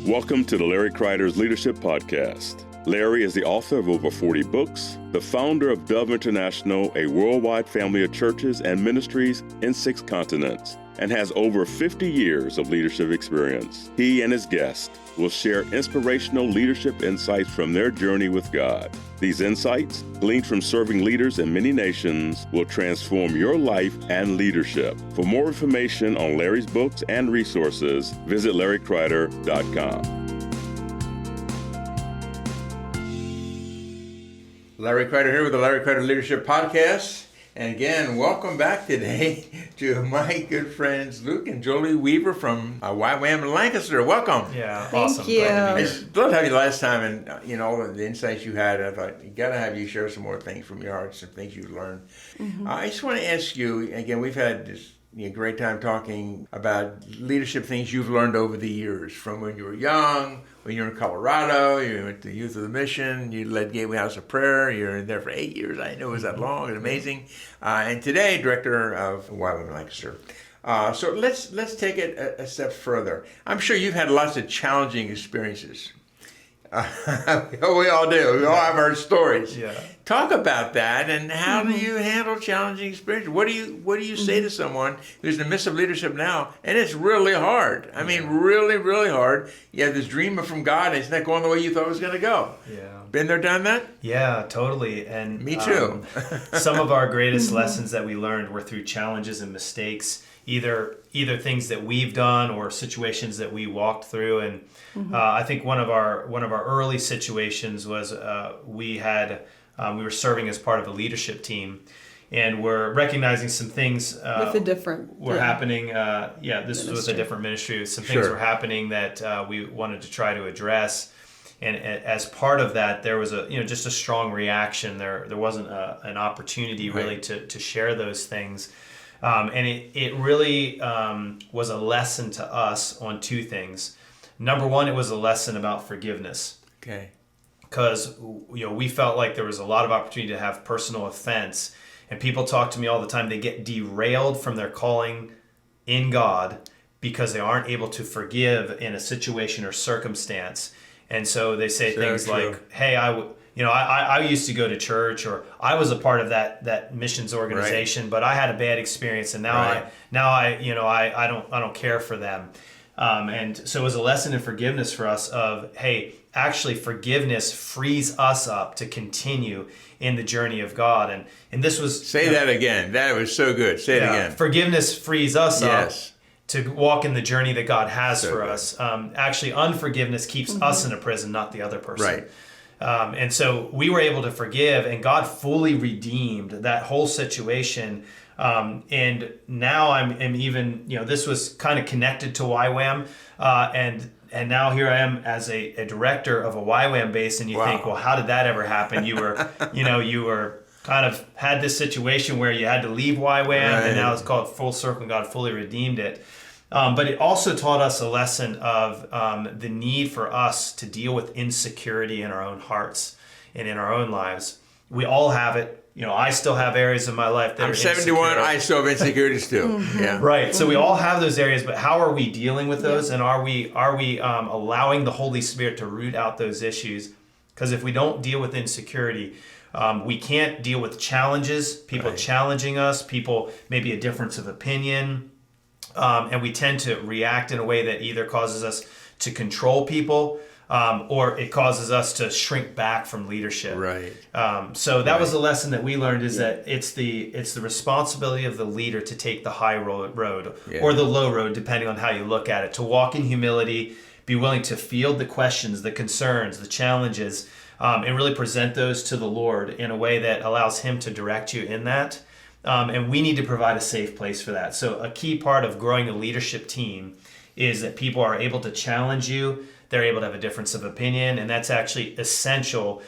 Welcome to the Larry Kreider's Leadership Podcast. Larry is the author of over 40 books, the founder of Dove International, a worldwide family of churches and ministries in 6 continents, and has over 50 years of leadership experience. He and his guests will share inspirational leadership insights from their journey with God. These insights, gleaned from serving leaders in many nations, will transform your life and leadership. For more information on Larry's books and resources, visit LarryKreider.com. Larry Kreider here with the Larry Kreider Leadership Podcast. And again, welcome back today to my good friends Luke and Jolie Weaver from YWAM in Lancaster. Welcome. Yeah, Thank awesome. you. Glad to be I here. loved having you last time, and all the insights you had. I thought you got to have you share some more things from your heart, some things you've learned. I just want to ask you again. We've had this great time talking about leadership things you've learned over the years, from when you were young, when you were in Colorado, you went to Youth of the Mission, you led Gateway House of Prayer, you were there for 8 years. I didn't know it was that long and amazing. And today, director of YWAM Lancaster. So let's take it a step further. I'm sure you've had lots of challenging experiences. We all do. We all have our stories. Yeah. Talk about that, and how do you handle challenging experiences? What do you say to someone who's in the midst of leadership now, and it's really hard? I mean, really, really hard. You have this dream from God, and it's not going the way you thought it was going to go. Yeah. Been there, done that? Yeah, totally. And Me too. Some of our greatest lessons that we learned were through challenges and mistakes, either things that we've done or situations that we walked through. And I think one of our early situations was we were serving as part of a leadership team, and we're recognizing some things with a different were happening. This was with a different ministry. Some things were happening that we wanted to try to address. And as part of that, there was just a strong reaction. There wasn't an opportunity really to share those things. And it really was a lesson to us on 2 things. Number one, it was a lesson about forgiveness. Okay. Because we felt like there was a lot of opportunity to have personal offense. And people talk to me all the time. They get derailed from their calling in God because they aren't able to forgive in a situation or circumstance. And so they say things like, "Hey, I used to go to church, or I was a part of that missions organization, but I had a bad experience, and now I don't care for them." And so it was a lesson in forgiveness for us of, hey, actually forgiveness frees us up to continue in the journey of God. And this was that again. That was so good. Say it again. Forgiveness frees us up Yes. to walk in the journey that God has for good. us. Actually, unforgiveness keeps us in a prison, not the other person. Right. And so we were able to forgive, and God fully redeemed that whole situation. And now I'm even, this was kind of connected to YWAM, and now here I am as a director of a YWAM base, and you think, well, how did that ever happen? You were, you were kind of had this situation where you had to leave YWAM, and now it's called full circle, and God fully redeemed it. But it also taught us a lesson of the need for us to deal with insecurity in our own hearts and in our own lives. We all have it. I still have areas in my life that I'm are 71. insecure. I still have insecurities too. Yeah. Right. So we all have those areas, but how are we dealing with those? And are we allowing the Holy Spirit to root out those issues? Because if we don't deal with insecurity, we can't deal with challenges, people challenging us, people maybe a difference of opinion. And we tend to react in a way that either causes us to control people, or it causes us to shrink back from leadership. Right. So that was a lesson that we learned, is that it's the responsibility of the leader to take the high road or the low road, depending on how you look at it, to walk in humility, be willing to field the questions, the concerns, the challenges, and really present those to the Lord in a way that allows Him to direct you in that. And we need to provide a safe place for that. So a key part of growing a leadership team is that people are able to challenge you. They're able to have a difference of opinion, and that's actually essential,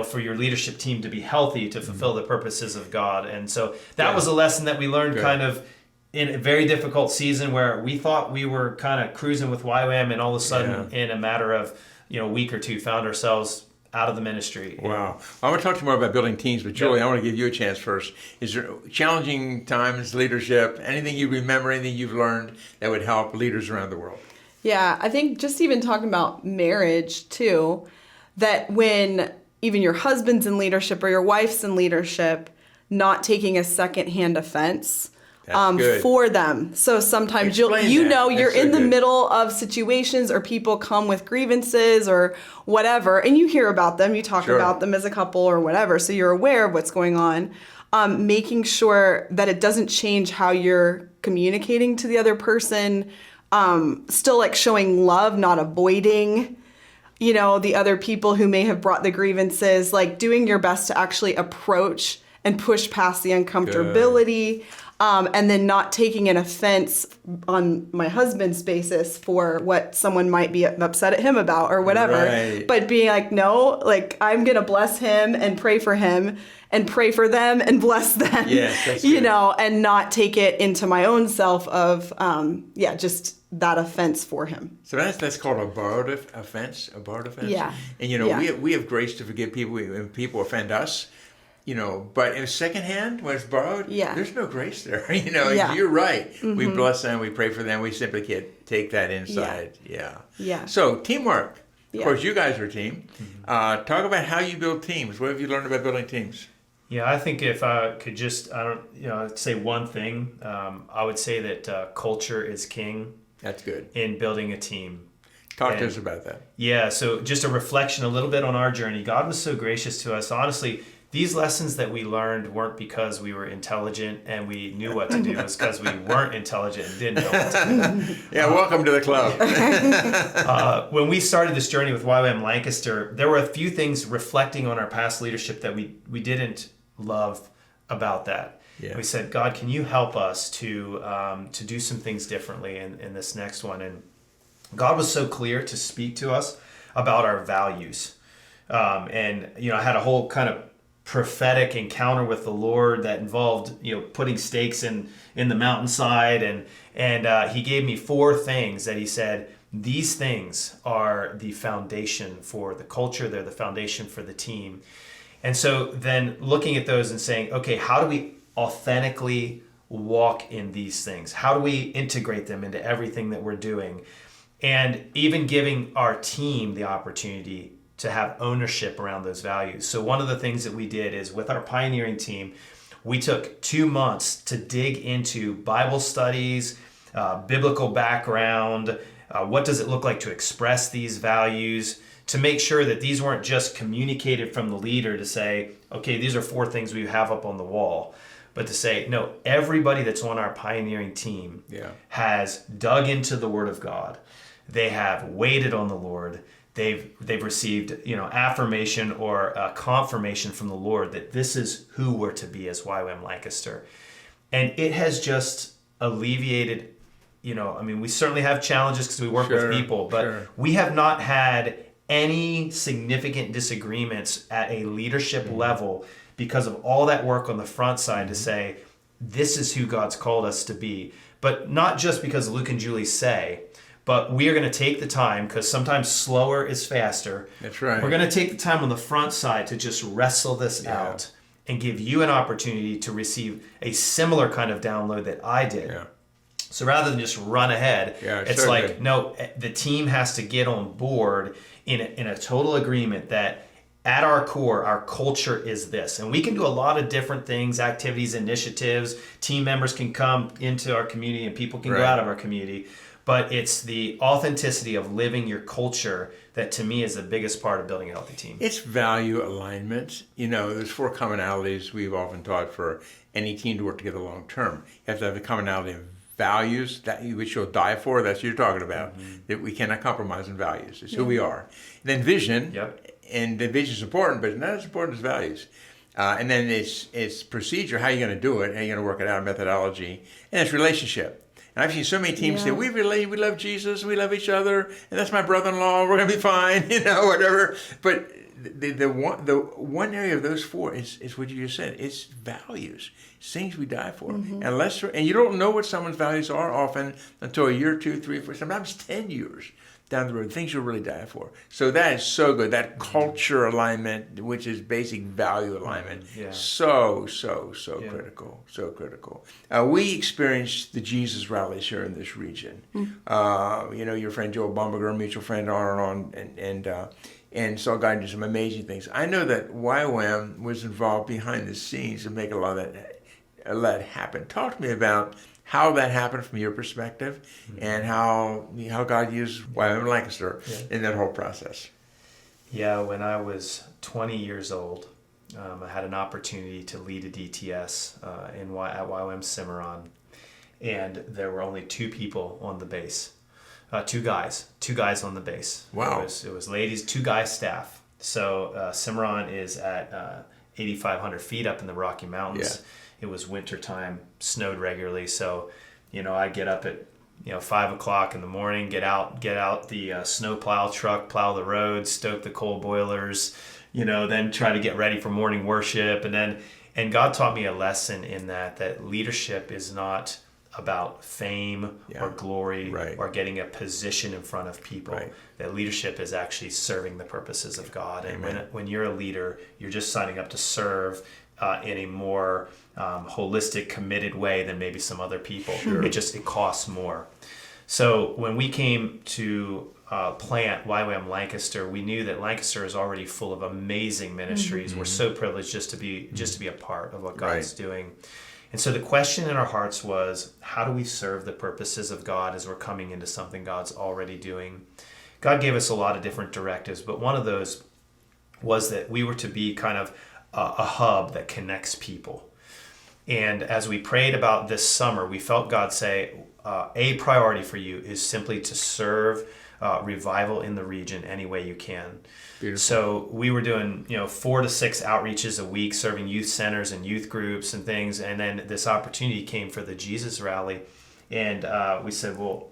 for your leadership team to be healthy, to fulfill the purposes of God. And so that was a lesson that we learned kind of in a very difficult season where we thought we were kind of cruising with YWAM, and all of a sudden in a matter of, a week or two found ourselves out of the ministry. Wow. I want to talk to you more about building teams, but Julie, I want to give you a chance first. Is there challenging times, leadership, anything you remember, anything you've learned that would help leaders around the world? Yeah, I think just even talking about marriage too, that when even your husband's in leadership or your wife's in leadership, not taking a secondhand offense for them. So sometimes you're in the middle of situations or people come with grievances or whatever, and you hear about them, you talk about them as a couple or whatever, so you're aware of what's going on. Making sure that it doesn't change how you're communicating to the other person, still like showing love, not avoiding, the other people who may have brought the grievances, like doing your best to actually approach and push past the uncomfortability, and then not taking an offense on my husband's basis for what someone might be upset at him about or whatever, but being like, no, like I'm going to bless him and pray for him and pray for them and bless them, and not take it into my own self of, just that offense for him. So that's called a borrowed offense. Yeah. And we have grace to forgive people when people offend us. But in secondhand, when it's borrowed, there's no grace there. You're right. Mm-hmm. We bless them, we pray for them. We simply can't take that inside. Yeah. So teamwork. Of course, you guys are a team. Mm-hmm. Talk about how you build teams. What have you learned about building teams? Yeah, I think if I could just, say one thing, I would say that culture is king. That's good. In building a team. Talk to us about that. Yeah, so just a reflection a little bit on our journey. God was so gracious to us. Honestly, these lessons that we learned weren't because we were intelligent and we knew what to do. It was because we weren't intelligent and didn't know what to do. Yeah, welcome to the club. When we started this journey with YWAM Lancaster, there were a few things reflecting on our past leadership that we didn't love about that. Yeah. We said, God, can you help us to do some things differently in this next one? And God was so clear to speak to us about our values. I had a whole kind of prophetic encounter with the Lord that involved, putting stakes in the mountainside. And he gave me 4 things that he said, these things are the foundation for the culture. They're the foundation for the team. And so then looking at those and saying, okay, how do we authentically walk in these things? How do we integrate them into everything that we're doing? And even giving our team the opportunity to have ownership around those values. So one of the things that we did is with our pioneering team, we took 2 months to dig into Bible studies, biblical background, what does it look like to express these values, to make sure that these weren't just communicated from the leader to say, okay, these are 4 things we have up on the wall, but to say, no, everybody that's on our pioneering team has dug into the Word of God. They have waited on the Lord. They've received, affirmation or confirmation from the Lord that this is who we're to be as YWAM Lancaster. And it has just alleviated, we certainly have challenges because we work with people, but we have not had any significant disagreements at a leadership level because of all that work on the front side to say, this is who God's called us to be. But not just because Luke and Julie say, but we are going to take the time, because sometimes slower is faster. That's right. We're going to take the time on the front side to just wrestle this out and give you an opportunity to receive a similar kind of download that I did. Yeah. So rather than just run ahead, it's like, good. No, the team has to get on board in a total agreement that at our core, our culture is this. And we can do a lot of different things, activities, initiatives. Team members can come into our community and people can go out of our community. But it's the authenticity of living your culture that, to me, is the biggest part of building a healthy team. It's value alignment. There's 4 commonalities we've often taught for any team to work together long term. You have to have the commonality of values that which you'll die for. That's what you're talking about. Mm-hmm. That we cannot compromise on values. It's who we are. And then vision. And the vision is important, but not as important as values. And then it's procedure. How are you going to do it? How are you going to work it out? Methodology. And it's relationship. And I've seen so many teams say, we love Jesus, we love each other, and that's my brother-in-law, we're going to be fine, whatever. But the one area of those four is what you just said. It's values. It's things we die for. And you don't know what someone's values are often until a year, 2, 3, 4, sometimes 10 years down the road, things you'll really die for. So that is so good. That culture alignment, which is basic value alignment, so critical, so critical. We experienced the Jesus rallies here in this region. Your friend Joel Bumberger, a mutual friend, on and saw God do some amazing things. I know that YWAM was involved behind the scenes to make a lot of that happen. Talk to me about how that happened from your perspective, and how God used YWAM Lancaster in that whole process. Yeah, when I was 20 years old, I had an opportunity to lead a DTS at YWAM Cimarron, and there were only 2 people on the base. 2 guys on the base. Wow. It was ladies, 2 guys staff. So Cimarron is at 8,500 feet up in the Rocky Mountains. Yeah. It was winter time, snowed regularly. So, I get up at 5 o'clock in the morning, get out the snow plow truck, plow the roads, stoke the coal boilers, then try to get ready for morning worship. And God taught me a lesson in that leadership is not about fame or glory or getting a position in front of people. Right. That leadership is actually serving the purposes of God. And when you're a leader, you're just signing up to serve in a more holistic, committed way than maybe some other people. Sure. It costs more. So when we came to plant YWAM Lancaster, we knew that Lancaster is already full of amazing ministries. We're so privileged just to be a part of what God's doing. And so the question in our hearts was, how do we serve the purposes of God as we're coming into something God's already doing? God gave us a lot of different directives, but one of those was that we were to be kind of a hub that connects people. And as we prayed about this summer, we felt God say, a priority for you is simply to serve revival in the region any way you can. Beautiful. So we were doing 4 to 6 outreaches a week, serving youth centers and youth groups and things. And then this opportunity came for the Jesus Rally. And we said, well,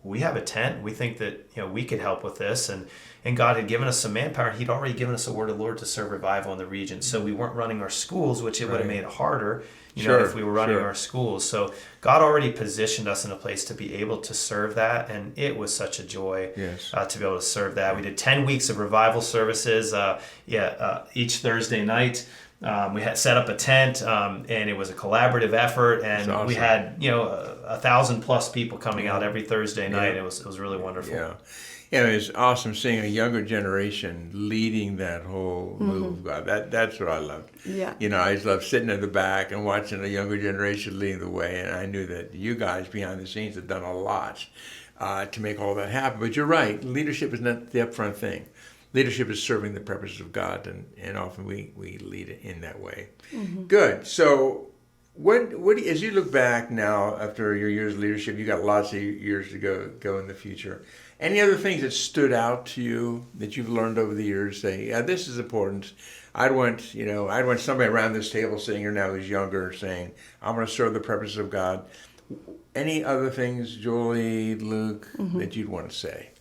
we have a tent. We think that we could help with this. And God had given us some manpower. He'd already given us a word of the Lord to serve revival in the region. So we weren't running our schools, which it would have made it harder, if we were running our schools. So God already positioned us in a place to be able to serve that. And it was such a joy to be able to serve that. We did 10 weeks of revival services each Thursday night. We had set up a tent, and it was a collaborative effort, and awesome. We had 1,000+ people coming out every Thursday night. It was really wonderful. Yeah, it was awesome seeing a younger generation leading that whole move of God. That's what I loved. Yeah. I just loved sitting in the back and watching a younger generation leading the way, and I knew that you guys behind the scenes have done a lot to make all that happen. But you're right, leadership is not the upfront thing. Leadership is serving the purposes of God, and often we lead it in that way. Mm-hmm. Good. So what as you look back now after your years of leadership, you got lots of years to go in the future. Any other things that stood out to you that you've learned over the years? Say, this is important. I'd want somebody around this table sitting here now who's younger saying, I'm going to serve the purposes of God. Any other things, Julie, Luke, that you'd want to say?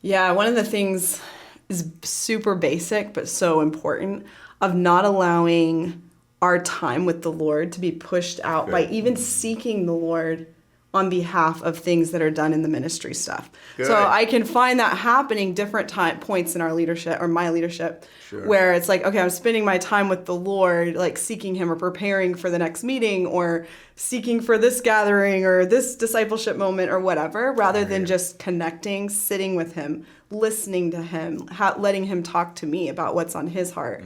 Yeah, one of the things is super basic but so important, of not allowing our time with the Lord to be pushed out by even seeking the Lord on behalf of things that are done in the ministry stuff. Good. So I can find that happening different points in our leadership or my leadership, where it's like, okay, I'm spending my time with the Lord, like seeking Him or preparing for the next meeting or seeking for this gathering or this discipleship moment or whatever, rather than just connecting, sitting with Him, listening to Him, letting Him talk to me about what's on His heart,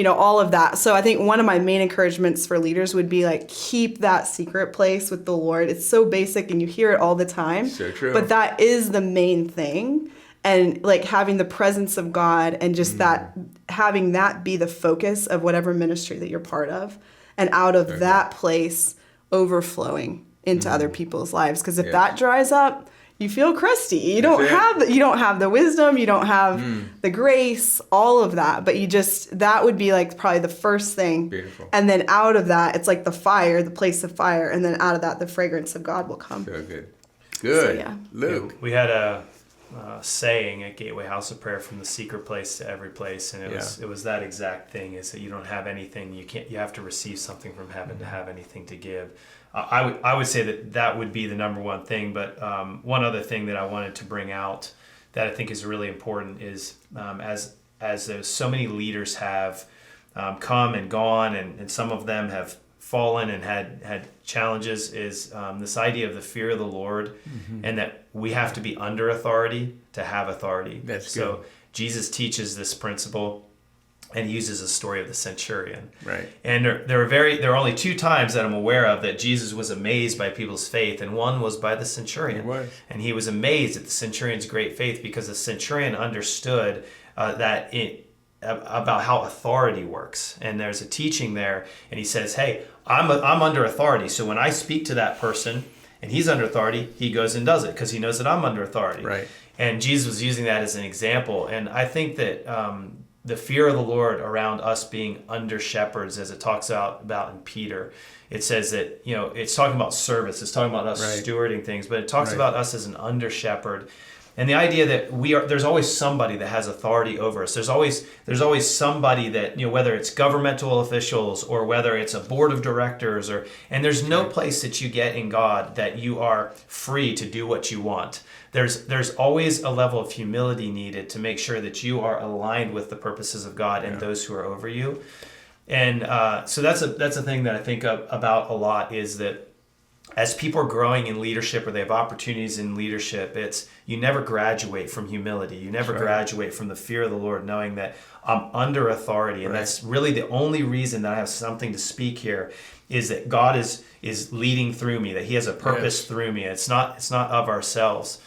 all of that. So I think one of my main encouragements for leaders would be like, keep that secret place with the Lord. It's so basic and you hear it all the time. So true. But that is the main thing. And like having the presence of God and just that, having that be the focus of whatever ministry that you're part of. And out of that place, overflowing into other people's lives. Because if that dries up, you feel crusty. You don't have the wisdom, you don't have the grace, all of that. But that would be like probably the first thing. Beautiful. And then out of that, it's like the fire, the place of fire. And then out of that, the fragrance of God will come. So good. Good. So, Luke. We had saying at Gateway House of Prayer, from the secret place to every place, and it was that exact thing, is that you don't have anything, you have to receive something from heaven to have anything to give. I would say that would be the number one thing. But one other thing that I wanted to bring out that I think is really important is as there's so many leaders have come and gone, and some of them have fallen and had challenges, is this idea of the fear of the Lord, and that we have to be under authority to have authority. That's good. So Jesus teaches this principle, and he uses a story of the centurion. Right. And there are only 2 times that I'm aware of that Jesus was amazed by people's faith, and one was by the centurion. He was. And he was amazed at the centurion's great faith, because the centurion understood about how authority works. And there's a teaching there, and he says, hey, I'm under authority, so when I speak to that person and he's under authority, he goes and does it because he knows that I'm under authority. Right. And Jesus was using that as an example. And I think that the fear of the Lord around us being under shepherds, as it talks about in Peter, it says that, it's talking about service, it's talking about us stewarding things, but it talks about us as an under shepherd. And the idea that there's always somebody that has authority over us. There's always somebody that, whether it's governmental officials or whether it's a board of directors, and there's no place that you get in God that you are free to do what you want. There's always a level of humility needed to make sure that you are aligned with the purposes of God and those who are over you. And so that's a thing that I think about a lot, is that as people are growing in leadership, or they have opportunities in leadership, you never graduate from humility. You never graduate from the fear of the Lord, knowing that I'm under authority. And that's really the only reason that I have something to speak here, is that God is leading through me, that he has a purpose through me. It's not of ourselves.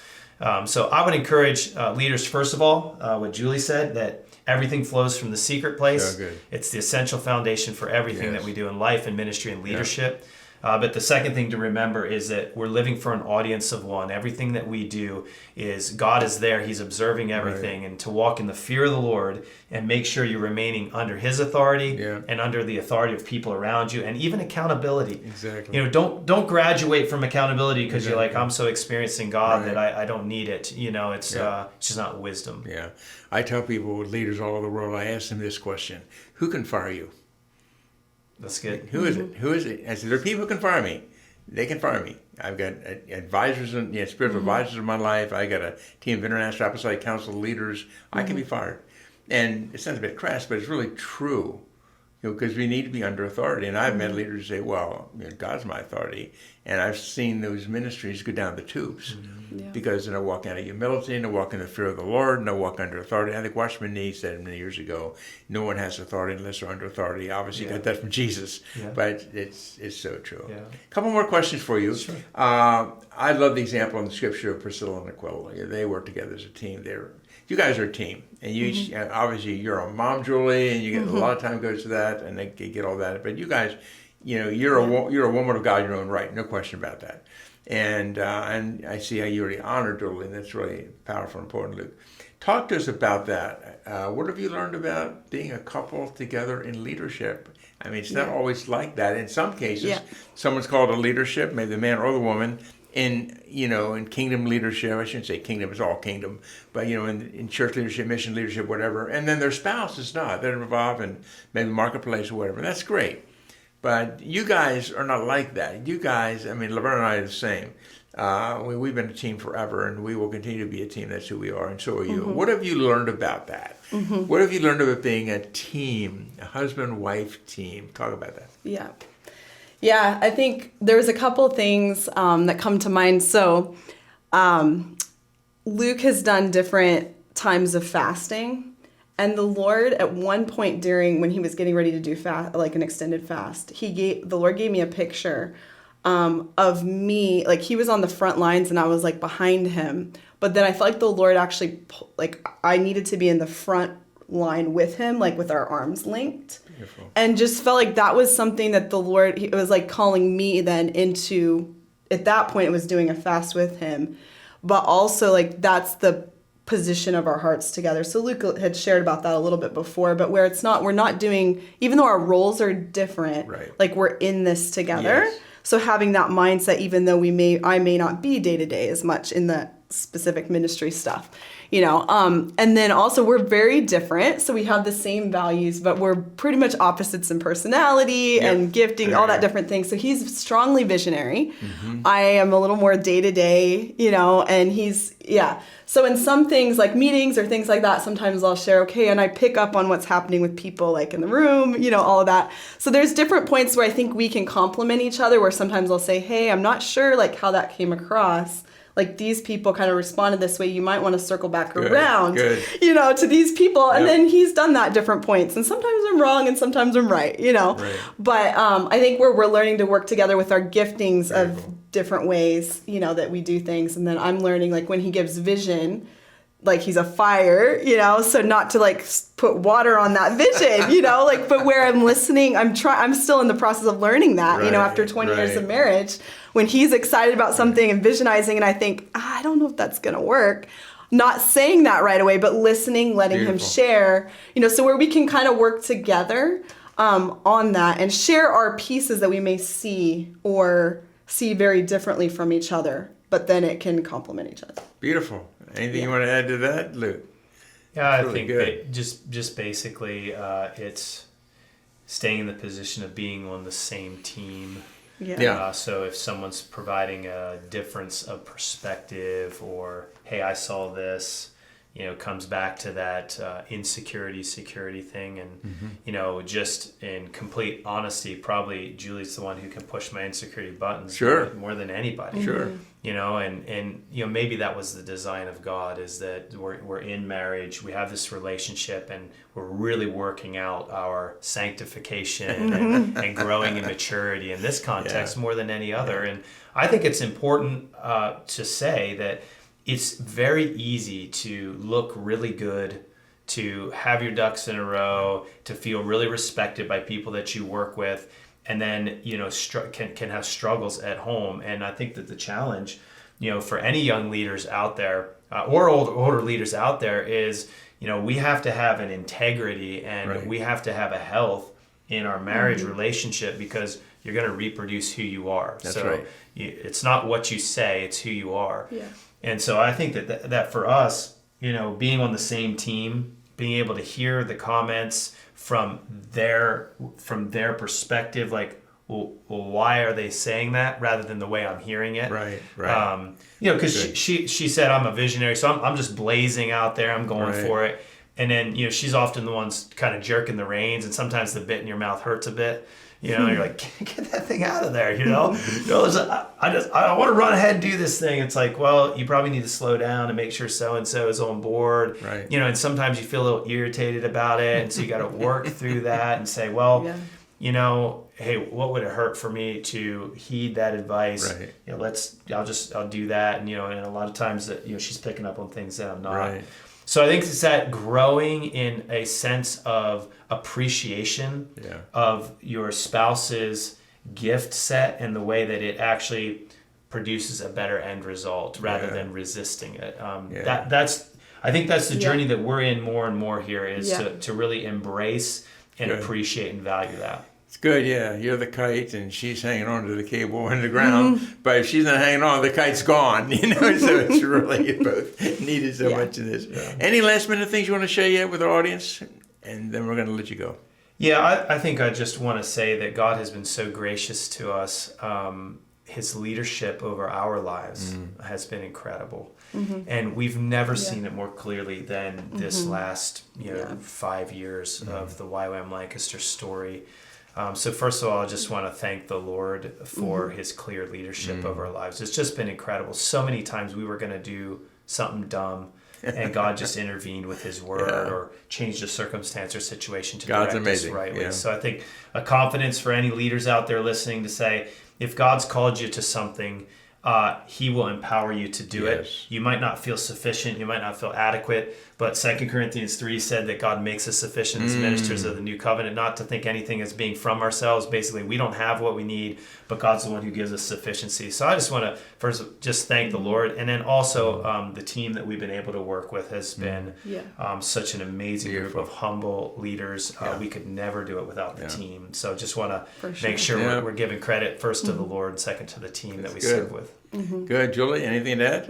So I would encourage leaders, first of all, what Julie said, that everything flows from the secret place. So good. It's the essential foundation for everything that we do in life and ministry and leadership. But the second thing to remember is that we're living for an audience of one. Everything that we do is God is there. He's observing everything. And to walk in the fear of the Lord and make sure you're remaining under his authority and under the authority of people around you, and even accountability. Exactly. Don't graduate from accountability because you're like, I'm so experienced in God that I don't need it. It's just not wisdom. Yeah. I tell people, leaders all over the world, I ask them this question: who can fire you? That's good. Who is it? Who is it? I said, there are people who can fire me. They can fire me. I've got advisors, spiritual advisors in my life. I got a team of international apostolic council leaders. I can be fired. And it sounds a bit crass, but it's really true. Because we need to be under authority. And I've met leaders say, well, God's my authority. And I've seen those ministries go down the tubes. Because they're walking out of humility, and they're walking in the fear of the Lord, and they walk under authority. I think Watchman Nee said many years ago, no one has authority unless they're under authority. Obviously, you got that from Jesus. But it's so true. A couple more questions for you. Sure. I love the example in the scripture of Priscilla and Aquila. They work together as a team. You guys are a team, and you obviously you're a mom, Julie, and you get a lot of time goes to that, and they get all that. But you guys, you're a woman of God in your own right, no question about that. And I see how you already honored Julie, and that's really powerful and important, Luke. Talk to us about that. What have you learned about being a couple together in leadership? I mean, it's not always like that. In some cases, someone's called a leadership, maybe the man or the woman. In kingdom leadership, I shouldn't say kingdom, it's all kingdom, but in church leadership, mission leadership, whatever, and then their spouse is not. They're involved in maybe marketplace or whatever. That's great. But you guys are not like that. You guys, Laverne and I are the same. We've been a team forever, and we will continue to be a team. That's who we are, and so are you. What have you learned about that? What have you learned about being a team, a husband-wife team? Talk about that. Yeah, I think there's a couple things that come to mind. So Luke has done different times of fasting. And the Lord, at one point when he was getting ready to do like an extended fast, the Lord gave me a picture of me. Like, he was on the front lines and I was like behind him. But then I felt like the Lord actually, I needed to be in the front line with him, like with our arms linked. Beautiful. And just felt like that was something that the Lord, it was like calling me then into, at that point it was doing a fast with him, but also like that's the position of our hearts together. So Luke had shared about that a little bit before, but where we're not doing, even though our roles are different, like we're in this together. Yes. So having that mindset, even though I may not be day to day as much in the specific ministry stuff, and then also we're very different. So we have the same values, but we're pretty much opposites in personality and gifting, all that different things. So he's strongly visionary. I am a little more day to day, and he's, So in some things like meetings or things like that, sometimes I'll share, okay, and I pick up on what's happening with people like in the room, all of that. So there's different points where I think we can complement each other, where sometimes I'll say, hey, I'm not sure like how that came across. Like these people kind of responded this way. You might want to circle back around, to these people. And then he's done that at different points. And sometimes I'm wrong and sometimes I'm right, Right. But I think we're learning to work together with our giftings of different ways, that we do things. And then I'm learning like when he gives vision, like he's a fire, so not to like put water on that vision, but where I'm listening, I'm still in the process of learning that, after 20 years of marriage, when he's excited about something and visionizing and I think, I don't know if that's going to work. Not saying that right away, but listening, letting him share, so where we can kind of work together on that and share our pieces that we may see or see very differently from each other, but then it can complement each other. Beautiful. Anything you want to add to that, Luke? Yeah, I think just basically it's staying in the position of being on the same team. So if someone's providing a difference of perspective or, hey, I saw this, comes back to that security thing. And, just in complete honesty, probably Julie's the one who can push my insecurity buttons more than anybody. Sure. And maybe that was the design of God, is that we're in marriage, we have this relationship, and we're really working out our sanctification and growing in maturity in this context more than any other. And I think it's important to say that it's very easy to look really good, to have your ducks in a row, to feel really respected by people that you work with, and then can have struggles at home. And I think that the challenge, for any young leaders out there or older leaders out there is, we have to have an integrity and we have to have a health in our marriage relationship, because you're going to reproduce who you are. That's right. It's not what you say, it's who you are. Yeah. And so I think that for us, being on the same team, being able to hear the comments from their perspective, like, well, why are they saying that, rather than the way I'm hearing it? Right. Because she said I'm a visionary, so I'm just blazing out there, I'm going for it. And then, she's often the one's kind of jerking the reins, and sometimes the bit in your mouth hurts a bit. You're like, get that thing out of there, I want to run ahead and do this thing. It's like, well, you probably need to slow down and make sure so-and-so is on board. Right. And sometimes you feel a little irritated about it. And so you got to work through that and say, well, hey, what would it hurt for me to heed that advice? Right. I'll do that. And, and a lot of times that, she's picking up on things that I'm not. Right. So I think it's that growing in a sense of appreciation of your spouse's gift set and the way that it actually produces a better end result, rather than resisting it. I think that's the journey that we're in more and more here, is to really embrace and appreciate and value that. It's good, You're the kite, and she's hanging on to the cable in the ground. But if she's not hanging on, the kite's gone. So it's really, you both needed so much of this. Yeah. Any last minute things you want to share yet with our audience? And then we're going to let you go. Yeah, I think I just want to say that God has been so gracious to us. His leadership over our lives has been incredible. And we've never seen it more clearly than this last 5 years of the YWAM Lancaster story. So first of all, I just want to thank the Lord for his clear leadership over our lives. It's just been incredible. So many times we were going to do something dumb, and God just intervened with his word or changed a circumstance or situation to direct us rightly. So I think a confidence for any leaders out there listening to say, if God's called you to something, he will empower you to do it. You might not feel sufficient. You might not feel adequate. But 2 Corinthians 3 said that God makes us sufficient as ministers of the new covenant, not to think anything as being from ourselves. Basically, we don't have what we need, but God's the one who gives us sufficiency. So I just want to first just thank the Lord. And then also the team that we've been able to work with has been such an amazing group of humble leaders. We could never do it without the team. So just want to make sure we're giving credit first to the Lord and second to the team that we serve with. Good. Julie, anything to add?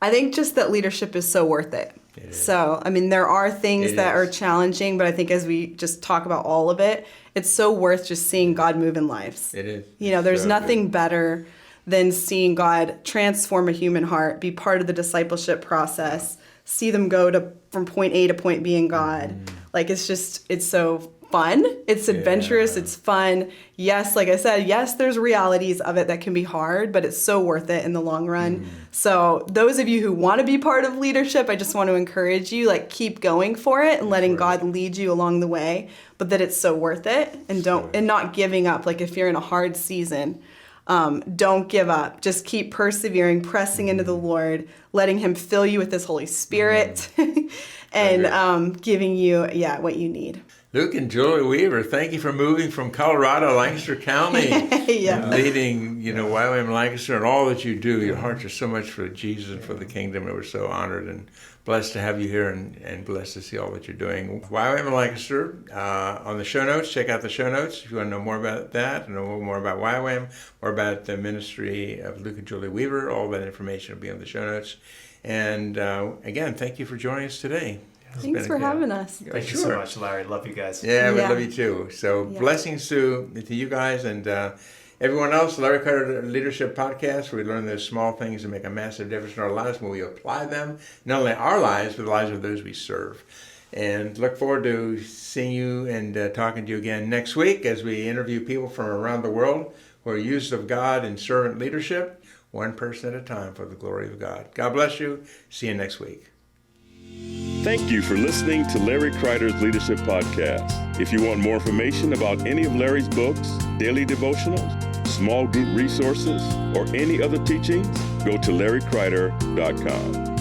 I think just that leadership is so worth it. So, I mean, there are things that are challenging, but I think as we just talk about all of it, it's so worth just seeing God move in lives. It is. You know, there's nothing better than seeing God transform a human heart, be part of the discipleship process, see them go from point A to point B in God. Like, it's so fun. It's adventurous. It's fun. Yes, like I said, yes, there's realities of it that can be hard, but it's so worth it in the long run. So those of you who want to be part of leadership, I just want to encourage you, like, keep going for it and letting God lead you along the way, but that it's so worth it, and not giving up. Like, if you're in a hard season, don't give up. Just keep persevering, pressing into the Lord, letting Him fill you with His Holy Spirit, and giving you what you need. Luke and Julie Weaver, thank you for moving from Colorado, Lancaster County, and leading, YWAM Lancaster, and all that you do. Your hearts are so much for Jesus and for the kingdom, and we're so honored and blessed to have you here, and blessed to see all that you're doing. YWAM Lancaster, on the show notes, check out the show notes if you want to know more about that, know more about YWAM, more about the ministry of Luke and Julie Weaver. All that information will be on the show notes. And again, thank you for joining us today. Thanks for having us. Thank you so much, Larry. Love you guys. Yeah, we love you too. So blessings to you guys and everyone else. Larry Kreider Leadership Podcast, where we learn those small things that make a massive difference in our lives when we apply them, not only our lives, but the lives of those we serve. And look forward to seeing you and talking to you again next week as we interview people from around the world who are used of God in servant leadership, one person at a time for the glory of God. God bless you. See you next week. Thank you for listening to Larry Kreider's Leadership Podcast. If you want more information about any of Larry's books, daily devotionals, small group resources, or any other teachings, go to larrykreider.com.